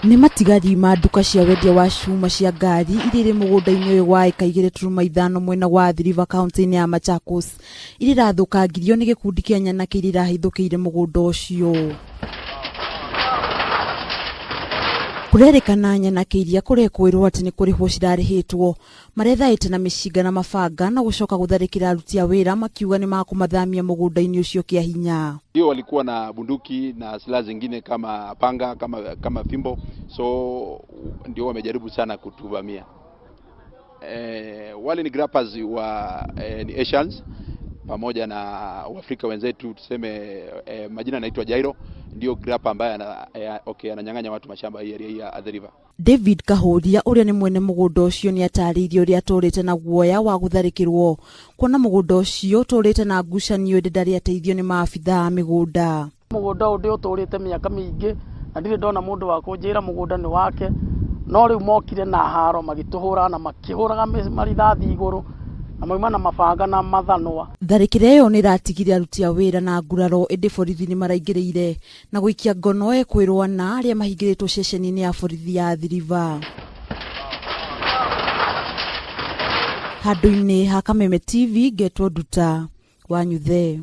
Nĩ matigari ma nduka cia wendia wa cuma cia ngari iria irĩ mũgũnda-inĩ ũyũ wa eka 2.5 mwena wa Athi River kaunti-inĩ ya Machakos iria irathũkangirio nĩ gĩkundi kĩa nyanake iria irahithũkĩire mũgũnda ũcio. Kũrerĩkana nyanake iria kũrekwĩrwo atĩ nĩ kũrĩhwo cirarĩhĩtwo marethaĩte na mĩcinga na mabanga na gũcoka gũtharĩkĩra aruti a wĩra makiuga nĩ makũmathamia mũgũnda-inĩ ũcio kĩa hinya. Hiyo walikuwa na bunduki na silaha zingine kama panga kama fimbo, so ndio wamejaribu sana kutuvamia. Wale ni grappers ni Asians pamoja na Waafrika wenzetu, tuseme majina anaitwa Jairo, ndio grapper ambaye ananyang'anya watu mashamba hii area ya Athi River. David Kahuria uria ni mwene mũgũnda ũcio nĩ atarĩirie ũrĩa atũrĩte na guoya wa gũtharĩkĩrwo kuona mũgũnda ũcio ũtũrĩte na ngucanio ĩndĩ ndarĩ ateithio nĩ maabitha a mĩgũnda. Mũgũnda ũndĩ ũtũrĩte mĩaka mĩingĩ na ndirĩ ndona mũndũ wa kũnjĩra mũgũnda nĩ wake, no rĩu mokire na haro magĩtũhũra na makĩhũraga marithathi igũrũ na mauma na mabanga na mathanwa. Tharĩkĩra ĩyo nĩ ĩratigire aruti a wĩra na nguraro ĩndĩ borithi nĩ maraingĩrĩire na gũikia ngono ekwĩrwo na arĩa mahingĩrĩtwo ceceni-inĩ ya borithi ya Athi River. Handũ-inĩ ha Kameme TV, Getwo Nduta, wanyu the.